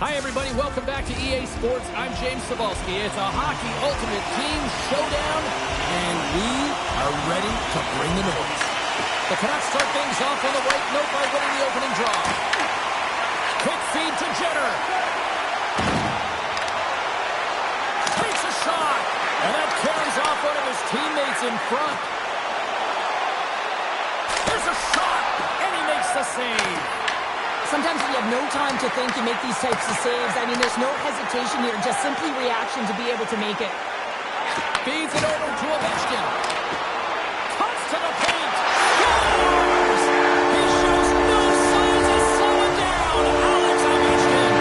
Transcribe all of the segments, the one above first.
Hi, everybody. Welcome back to EA Sports. I'm James Cebulski. It's a hockey ultimate team showdown, and we are ready to bring the noise. The Canucks start things off on the right note by winning the opening draw. Quick feed to Jenner. Takes a shot, and that carries off one of his teammates in front. There's a shot, and he makes the save. Sometimes when you have no time to think, you make these types of saves. I mean, there's no hesitation here, just simply reaction to be able to make it. Feeds it over to Ovechkin. Cuts to the paint. Scores! He shows no signs of slowing down. Alex Ovechkin.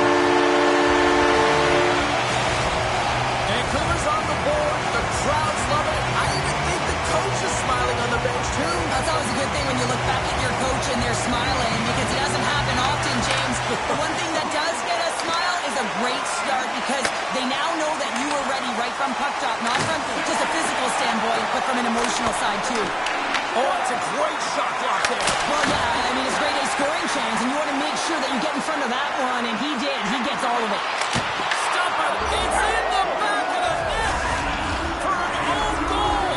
Vancouver's on the board. The crowd's loving it. I even think the coach is smiling on the bench, too. That's always a good thing when you look back at your coach and they're smiling, because it doesn't happen often, James. The one thing that does get a smile is a great start, because they now know that you were ready right from puck drop, not from just a physical standpoint, but from an emotional side, too. Oh, it's a great shot block there. Well, yeah, I mean, it's great a scoring chance, and you want to make sure that you get in front of that one, and he did. He gets all of it. Stop it. It's in the back of the net for an own goal.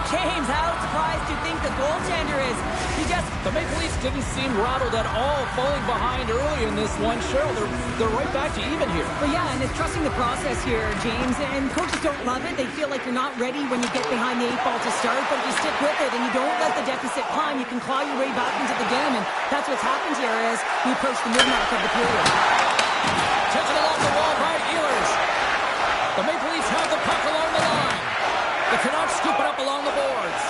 James, how surprised do you think the goaltender is? The Maple Leafs didn't seem rattled at all, falling behind early in this one. Cheryl, they're right back to even here. Well, yeah, and it's trusting the process here, James. And coaches don't love it. They feel like you're not ready when you get behind the 8 ball to start. But if you stick with it and you don't let the deficit climb, you can claw your way back into the game. And that's what's happened here as we approach the mid-mark of the period. Taken along the wall by Ehlers. The Maple Leafs have the puck along the line. The Canucks scoop it up along the boards.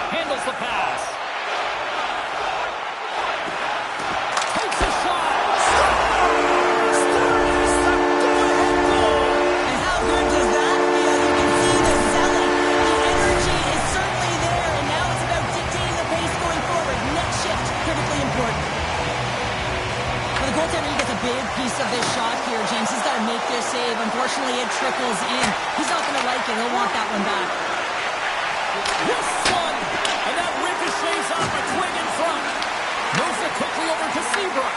Handles the pass. Takes a shot. Scores! The go-ahead goal. And how good does that feel? You can see the selling. The energy is certainly there. And now it's about dictating the pace going forward. Next shift, critically important. Well, the goaltender, he gets a big piece of this shot here, James. He's got to make this save. Unfortunately, it trickles in. He's not going to like it. He'll want that one back. This one! And that ricochets off a twig in front. Moves it quickly over to Seabrook.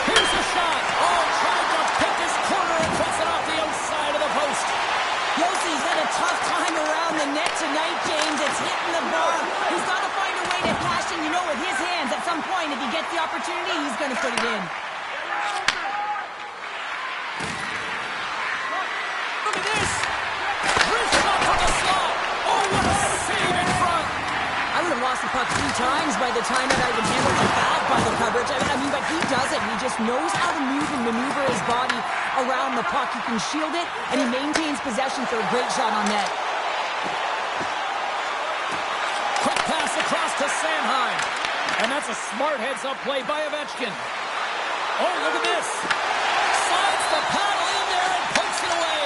Here's a shot. Oh, tried to pick his corner and puts it off the outside of the post. Yossi's had a tough time around the net tonight, James. It's hitting the bar. He's got to find a way to cash in. You know, with his hands, at some point, if he gets the opportunity, he's going to put it in. Look at this. Wrist shot from the slot. Oh, what a save in front. I would have lost the puck 3 times by the time that I would handle like that by the coverage. I mean, but he does it. He just knows how to move and maneuver his body around the puck. He can shield it, and he maintains possession for a great shot on net. Quick pass across to Sanheim. And that's a smart heads-up play by Ovechkin. Oh, look at this. Slides the paddle in there and pokes it away.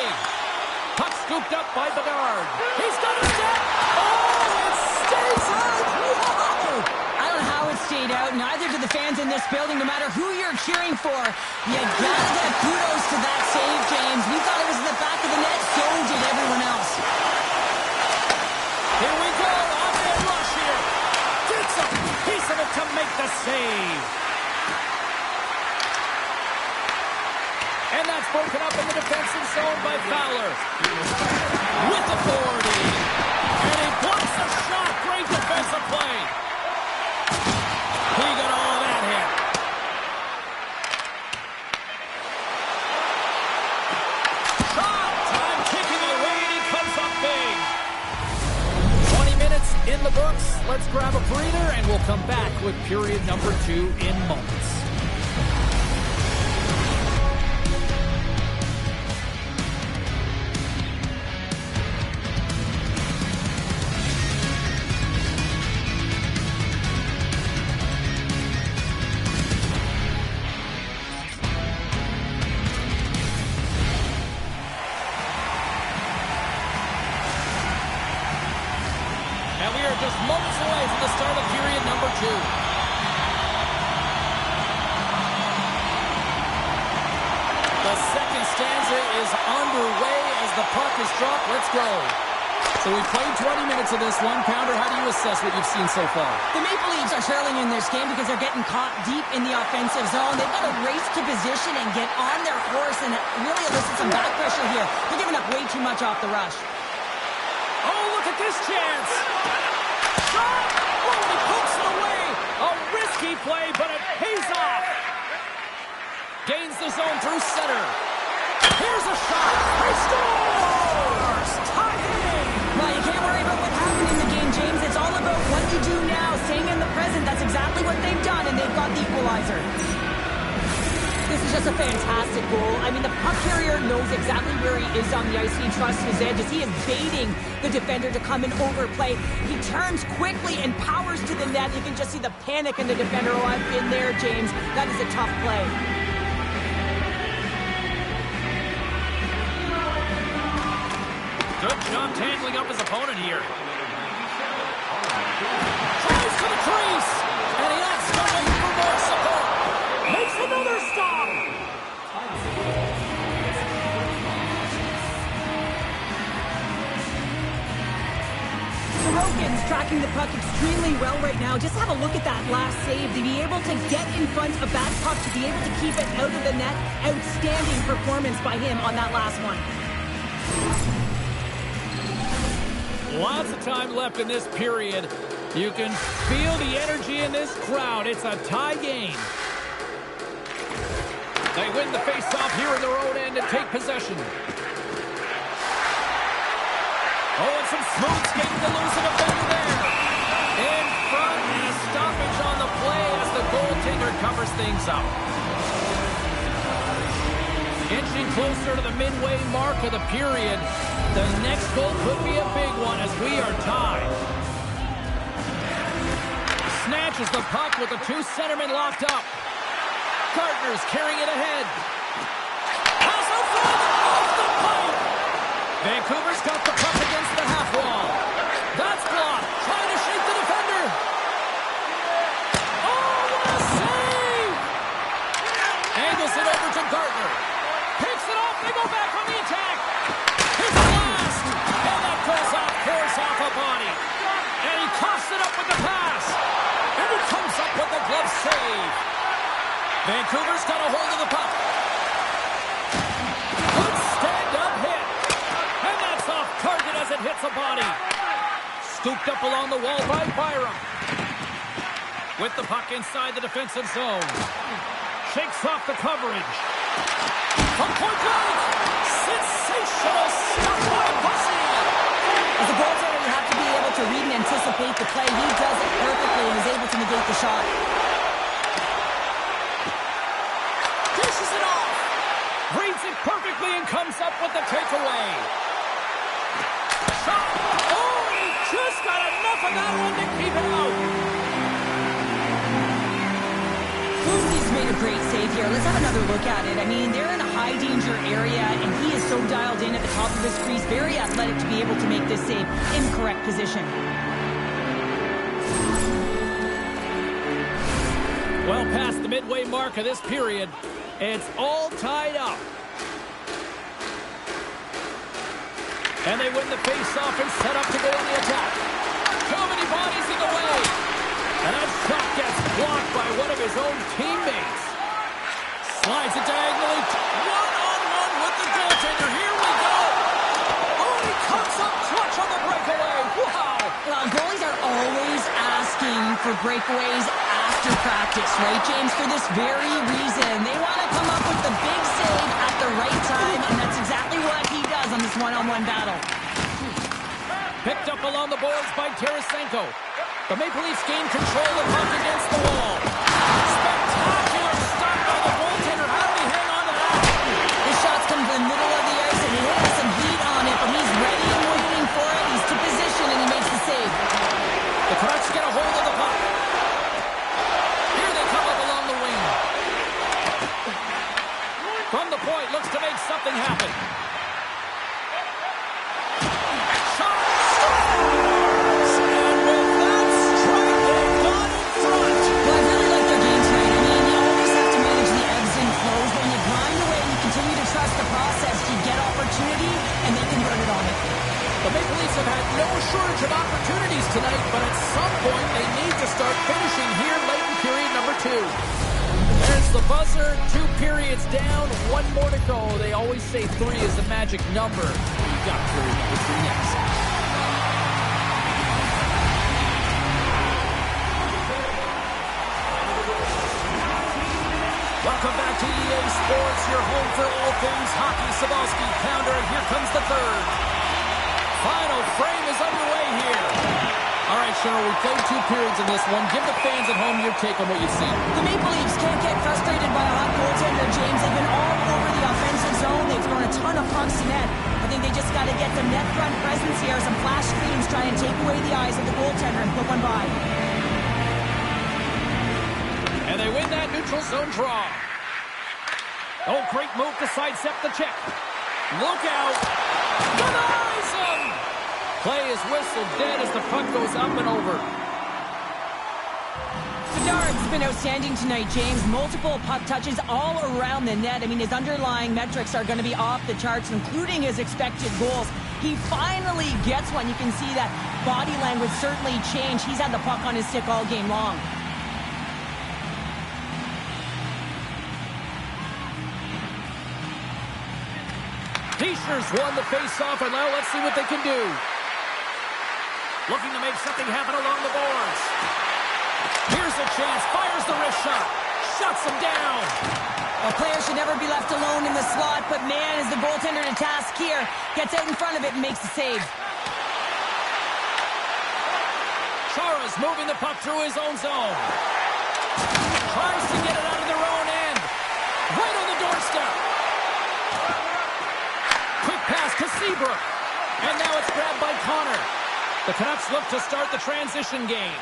Puck scooped up by Bedard. He's got it net. Oh, it stays out. Whoa! I don't know how it stayed out. Neither do the fans in this building, no matter who you're cheering for. You gotta give kudos to that save, James. We thought it was in the back of the net. So did everyone else. Here we go. On-man rush here. Gets a piece of it to make the save. And that's broken up in the defensive zone by Fowler. With authority. And he blocks the shot. Great defensive play. He got all of that hit. Shot! Time kicking it away, and he comes up big. 20 minutes in the books. Let's grab a breather, and we'll come back with period number 2 in moments. Just moments away from the start of period number 2. The second stanza is underway as the puck is dropped. Let's go. So we played 20 minutes of this one. Pounder, how do you assess what you've seen so far? The Maple Leafs are trailing in this game because they're getting caught deep in the offensive zone. They've got to race to position and get on their horse and really elicit some back pressure here. They're giving up way too much off the rush. Oh, look at this chance. Shot! Oh, he pokes it away. A risky play, but it pays off. Gains the zone through center. Here's a shot. He scores! Tie game. Well, you can't worry about what happened in the game, James. It's all about what you do now, staying in the present. That's exactly what they've done, and they've got the equalizer. This is just a fantastic goal. I mean, the puck carrier knows exactly where he is on the ice. He trusts his edges. He is baiting the defender to come and overplay. He turns quickly and powers to the net. You can just see the panic in the defender. Oh, I've been there, James. That is a tough play. Good job tangling up his opponent here. Tries to the crease, and he asks for more support. Makes another stop. Sorokin's tracking the puck extremely well right now. Just have a look at that last save. To be able to get in front of that puck, to be able to keep it out of the net. Outstanding performance by him on that last one. Lots of time left in this period. You can feel the energy in this crowd. It's a tie game. They win the face-off here in their own end and take possession. Oh, and some smooth skating to lose a defender there. In front, and a stoppage on the play as the goaltender covers things up. Inching closer to the midway mark of the period. The next goal could be a big one as we are tied. Snatches the puck with the two centermen locked up. Gardner's carrying it ahead. Pass out front, off the pipe. Vancouver's got the puck against the half wall. That's blocked, trying to shake the defender. Oh, what a save! Angles it over to Gardner. Picks it off, they go back on the attack. Here's the blast, and that goes off course off a body. And he coughs it up with the pass. And he comes up with the glove save. Vancouver's got a hold of the puck. Good stand-up hit. And that's off target as it hits a body. Scooped up along the wall by Byram. With the puck inside the defensive zone. Shakes off the coverage. From point blank. Sensational stuff by Bussy. As a goaltender, you have to be able to read and anticipate the play. He does it perfectly and is able to negate the shot. Dishes it off. Reads it perfectly and comes up with the takeaway. Shot. Oh, he just got enough of that one to keep it out. He's made a great save here. Let's have another look at it. I mean, they're in a high-danger area, and he is so dialed in at the top of his crease. Very athletic to be able to make this save in correct position. Well past the midway mark of this period, it's all tied up. And they win the face-off and set up to go on the attack. Too many bodies in the way. And that shot gets blocked by one of his own teammates. Slides it diagonally. One-on-one with the goaltender. Here we go. Oh, he comes up clutch on the breakaway. Wow. Well, goalies are always asking for breakaways after practice, right, James? For this very reason. They want to come up with the big save at the right time, and that's exactly what he does on this one-on-one battle. Picked up along the boards by Tarasenko. The Maple Leafs gain control of the puck against the wall. Spectacular stop by the goaltender. How did he hang on to that? His shots come from the middle of the ice, and he has some heat on it, but he's ready and waiting for it. He's to position, and he makes the save. The Canucks get a hold of the puck. Here they come up along the wing. From the point, looks to make something happen. The Maple Leafs have had no shortage of opportunities tonight, but at some point they need to start finishing here late in period number 2. There's the buzzer, 2 periods down, 1 more to go. They always say 3 is the magic number. We've got period number 3 next. Welcome back to EA Sports, your home for all things hockey. Sabalski, pounder, and here comes the third. Final frame is underway here. All right, Cheryl, we played 2 periods in this one. Give the fans at home your take on what you've seen. The Maple Leafs can't get frustrated by a hot goaltender, James. They've been all over the offensive zone. They've thrown a ton of pucks to net. I think they just got to get some net front presence here, some flash screens, try and take away the eyes of the goaltender and put one by. And they win that neutral zone draw. Oh, great move to sidestep the check. Look out. Denies him. Play is whistled dead as the puck goes up and over. Bedard's been outstanding tonight, James. Multiple puck touches all around the net. I mean, his underlying metrics are going to be off the charts, including his expected goals. He finally gets one. You can see that body language certainly changed. He's had the puck on his stick all game long. Deschers won the face-off, and now let's see what they can do. Looking to make something happen along the boards. Here's a chance. Fires the wrist shot. Shuts him down. A player should never be left alone in the slot, but man, is the goaltender to task here. Gets out in front of it and makes the save. Chara's moving the puck through his own zone. Tries to get it out of their own end. Right on the doorstep. Quick pass to Seabrook. And now it's grabbed by Connor. The Canucks look to start the transition game.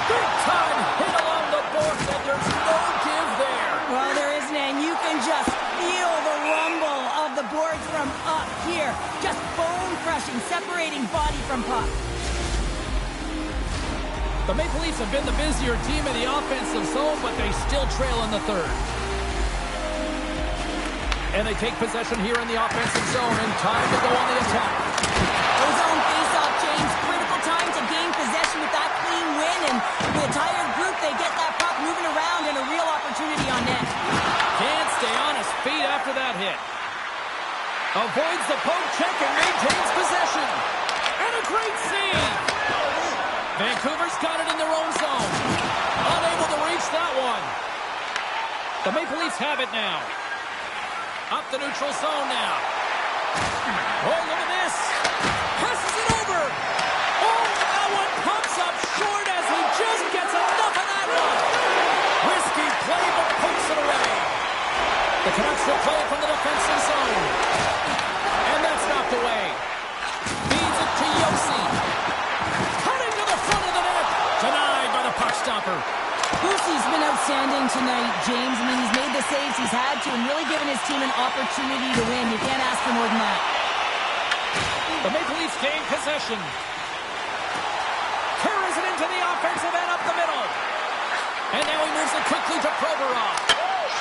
Big time hit along the boards, and there's no give there. Well, there isn't, and you can just feel the rumble of the boards from up here. Just bone-crushing, separating body from puck. The Maple Leafs have been the busier team in the offensive zone, but they still trail in the third. And they take possession here in the offensive zone, and time to go on the attack. Zone face-off, James. Critical time to gain possession with that clean win, and with a tired group, they get that puck moving around and a real opportunity on net. Can't stay on his feet after that hit. Avoids the poke check and maintains possession. And a great save. Vancouver's got it in their own zone. Unable to reach that one. The Maple Leafs have it now. Up the neutral zone now. Oh, look at this. Presses it over. Oh, that one pumps up short as he just gets enough of that one. Risky play, but pokes it away. The Canucks will play it from the defensive zone. And that's knocked away. Feeds it to Yossi. Cutting to the front of the net. Denied by the puck stopper. Yossi's been outstanding tonight, James. I mean, he's made the saves he's had to and really given his team an opportunity to win. You can't ask for more than that. The Maple Leafs gain possession. Carries it into the offensive end up the middle. And now he moves it quickly to Provorov.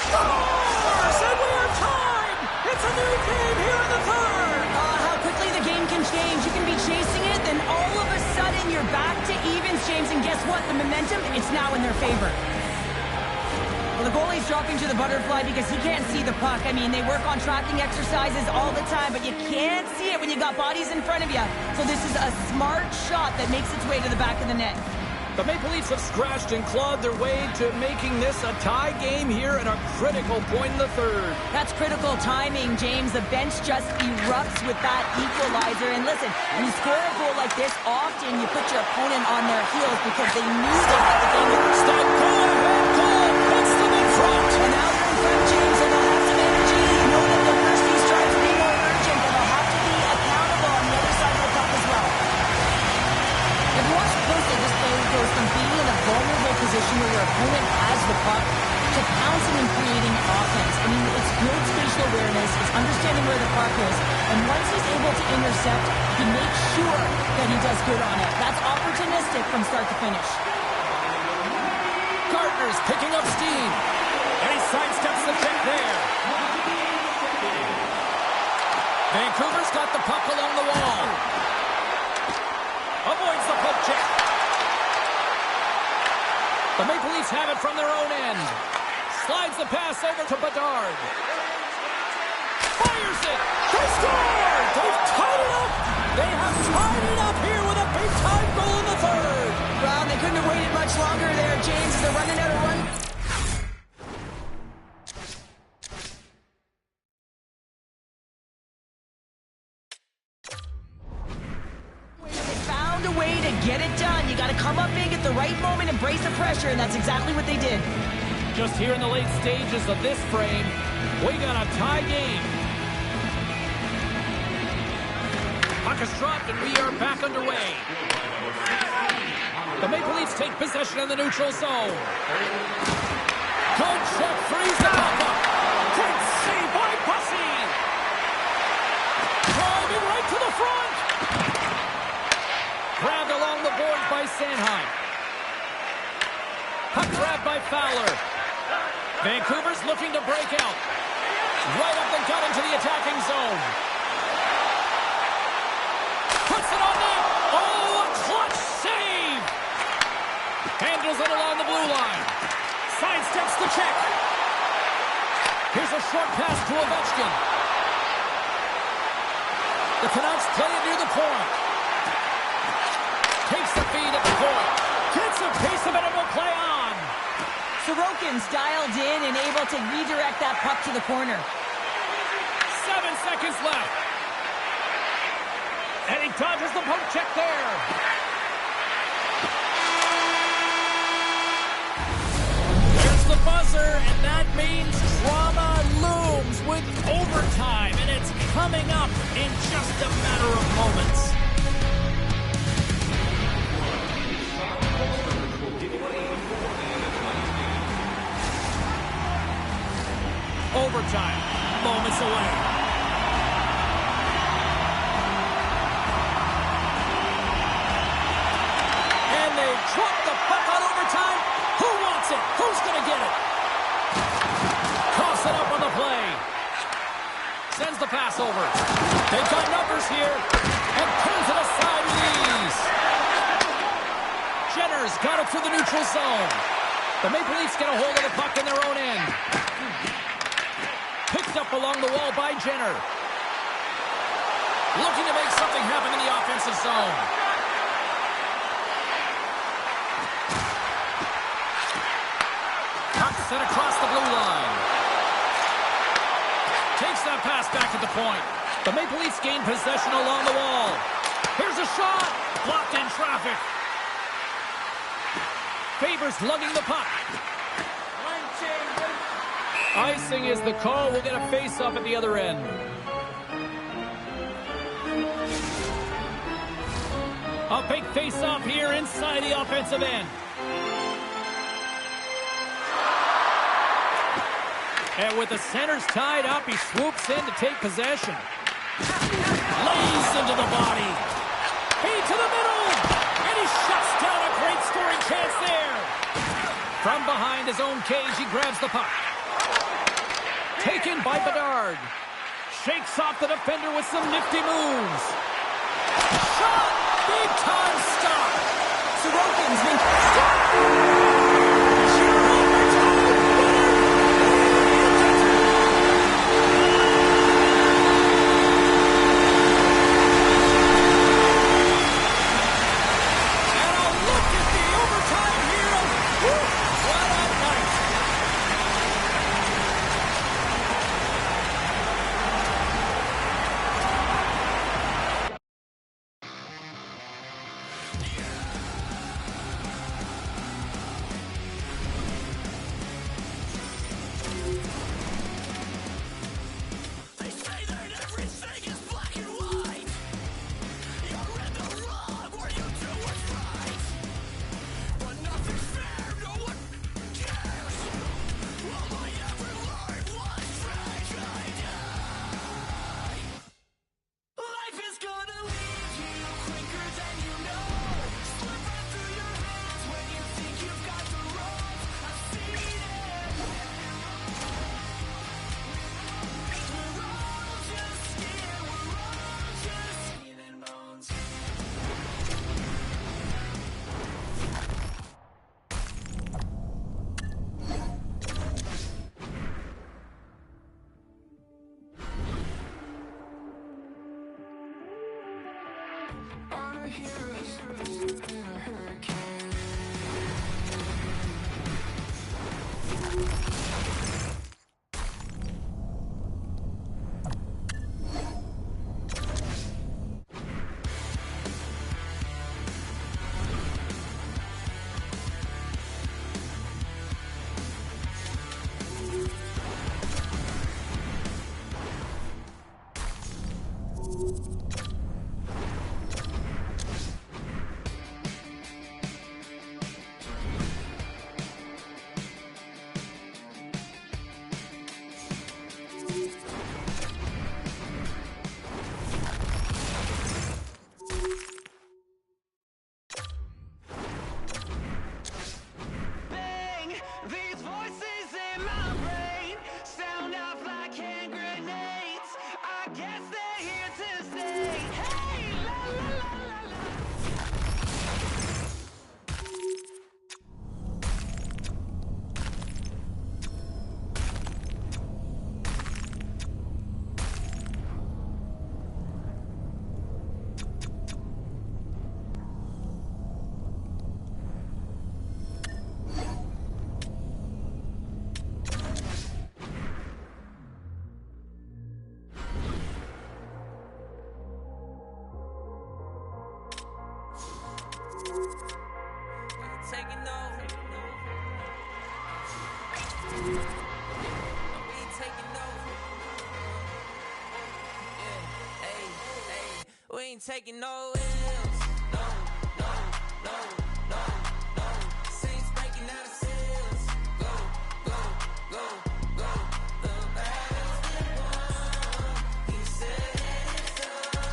Scores! And we are tied! It's a new game here in the third! How quickly the game can change. You can be chasing it, then all of a sudden you're back to evens, James. And guess what? The momentum, it's now in their favor. Well, the goalie's dropping to the butterfly because he can't see the puck. I mean, they work on tracking exercises all the time, but you can't see it when you got bodies in front of you. So this is a smart shot that makes its way to the back of the net. The Maple Leafs have scratched and clawed their way to making this a tie game here at a critical point in the third. That's critical timing, James. The bench just erupts with that equalizer. And listen, when you score a goal like this, often you put your opponent on their heels because they knew they had the game. Stop, go ahead, goal, puts them in front. And now they're in front, James, and they'll have some energy. You know that their first few strikes will be more urgent, but they'll have to be accountable on the other side of the puck as well. If you watch closely, this play goes from being in a vulnerable position where your opponent has the puck to pouncing and creating offense. I mean, it's good spatial awareness. It's understanding where the puck is. And once he's able to intercept, he makes sure that he does good on it. That's opportunistic from start to finish. Gardner's picking up steam. And he sidesteps the check there. Vancouver's got the puck along the wall. Avoids the poke check. The Maple Leafs have it from their own end. Slides the pass over to Bedard. Fires it. They score! They've tied it up. They have tied it up here with a big-time goal in the third. Well, they couldn't have waited much longer there, James, as they're running out of run. A way to get it done. You got to come up big at the right moment and brace the pressure, and that's exactly what they did. Just here in the late stages of this frame, we got a tie game. Puck is dropped, and we are back underway. The Maple Leafs take possession in the neutral zone. Good check, frees the puck up. Great save by Bussy. Driving right to the front. Grabbed along the boards by Sanheim. Puck grabbed by Fowler. Vancouver's looking to break out. Right up the gut into the attacking zone. Puts it on net. Oh, a clutch save. Handles it along the blue line. Sidesteps the check. Here's a short pass to Ovechkin. The Canucks play it near the point. Takes the feed at the point. Gets a piece of it and will play on. Sorokin's dialed in and able to redirect that puck to the corner. 7 seconds left. And he dodges the poke check there. There's the buzzer, and that means drama looms with overtime. And it's coming up in just a matter of moments. Overtime, moments away. And they drop the puck on overtime. Who wants it? Who's going to get it? Coughs it up on the play. Sends the pass over. They've got numbers here. And turns it aside with ease. Jenner's got it through the neutral zone. The Maple Leafs get a hold of the puck in their own end. Picked up along the wall by Jenner. Looking to make something happen in the offensive zone. Puck set across the blue line. Takes that pass back at the point. The Maple Leafs gain possession along the wall. Here's a shot. Blocked in traffic. Favors lugging the puck. Icing is the call. We'll get a face-off at the other end. A big face-off here inside the offensive end. And with the centers tied up, he swoops in to take possession. Lays into the body. Feed to the middle. And he shuts down a great scoring chance there. From behind his own cage, he grabs the puck. Taken by Bedard. Shakes off the defender with some nifty moves. Shot! Big time stop. Sorokin's been stopped. And a look at the overtime Taking no L's, no, no, no, no, no. Saints breaking out of sales. Go, go, go, go. The battle's been won. He said it's done.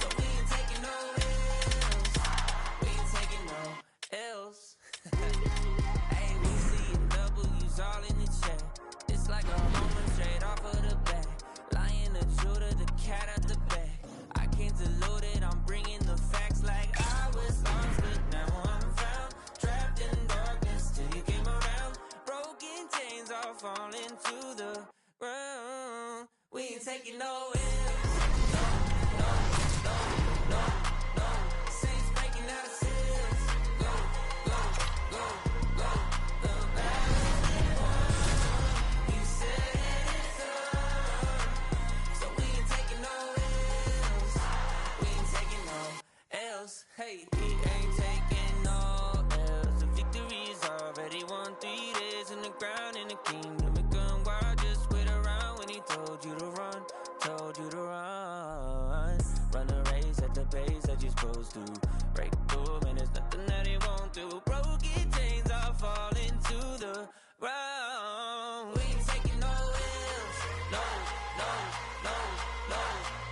So we ain't taking no L's. We ain't taking no L's. Hey, we see W's all in the chat. It's like a home run straight off of the bat. Lion, the Judah, the cat at the back. Deluded, I'm bringing the facts like I was lost, but now I'm found. Trapped in darkness till you came around. Broken chains all falling to the ground. We ain't taking no L's. No, no, no, no, no. Saints breaking out of sales. Go, go, go, go. The battle's been won. You said it's done. So we ain't taking no L's. Else, hey, he ain't taking no else. The victory's already won. 3 days in the ground in the kingdom. It gone wild, just wait around when he told you to run, told you to run. Run a race at the pace that you're supposed to. Break through, man, there's nothing that he won't do. Broken chains all falling to the ground. We ain't taking no L's, no, no, no, no,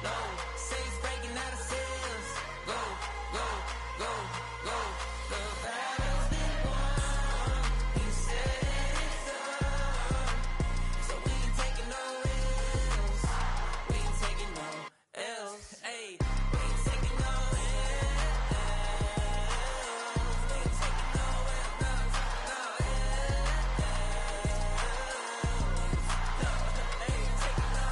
no. Saints breaking out of sales. Go, go, go, go. The battle's been won. He said it's done. So we ain't taking no L's. We ain't taking no L's. Hey, we ain't taking no L's. We ain't taking no L's. No L's. Hey, taking no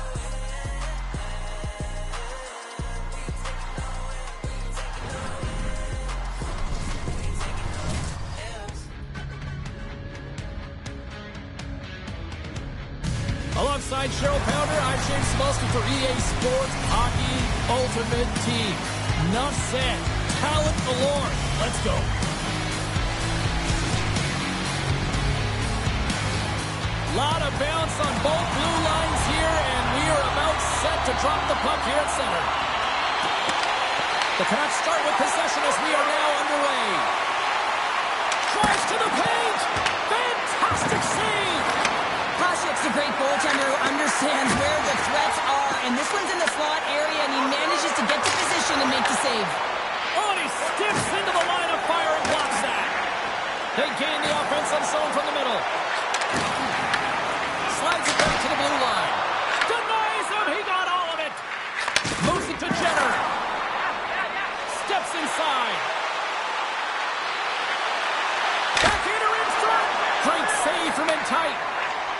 Alongside Cheryl Pounder, I'm Shane Smolsky for EA Sports Hockey Ultimate Team. Enough said. Talent galore. Let's go. Lot of bounce on both blue lines here, and we are about set to drop the puck here at center. The Canucks start with possession as we are now underway. Drives to the paint. Fantastic save. Koshik's a great goaltender who understands where the threats are, and this one's in the slot area, and he manages to get to position and make the save. Oh, and he stiffs into the line of fire and blocks that. They gain the offensive zone from the middle. Slides it back to the blue line. Denies him. He got all of it. Moves it to Jenner. Steps inside. Backhander in front. Great save from in tight.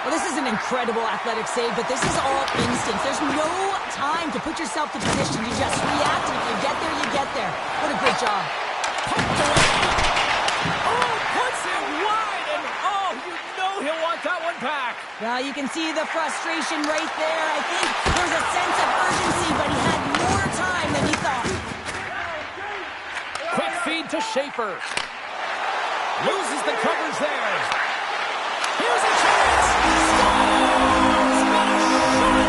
Well, this is an incredible athletic save, but this is all instinct. There's no time to put yourself to position. You just react, and if you get there, you get there. What a great job. Oh, puts it wide, and oh, you know he'll want that one back. Well, you can see the frustration right there. I think there's a sense of urgency, but he had more time than he thought. Quick feed to Schaefer. Loses the coverage there. Here's a chance. Scores! What a shot!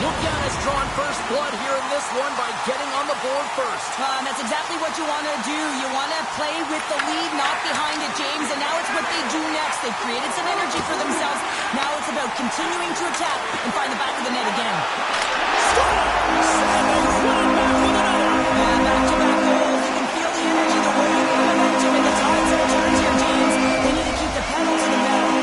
Lucan has drawn first blood here in this one by getting on the board first. That's exactly what you want to do. You want to play with the lead, not behind it, James. And now it's what they do next. They've created some energy for themselves. Now it's about continuing to attack and find the back of the net again. Back-to-back goals. You can feel the energy, the wave, the momentum, and the tides of turns here, James. They need to keep the pedal to the metal.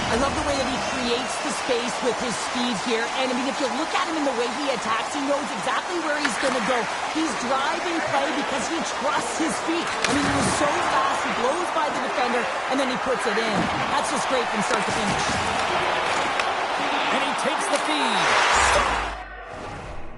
I love the way that he creates the space with his speed here. And, I mean, if you look at him in the way he attacks, he knows exactly where he's going to go. He's driving play because he trusts his feet. I mean, he was so fast, he blows by the defender, and then he puts it in. That's just great from start to finish. And he takes the feed.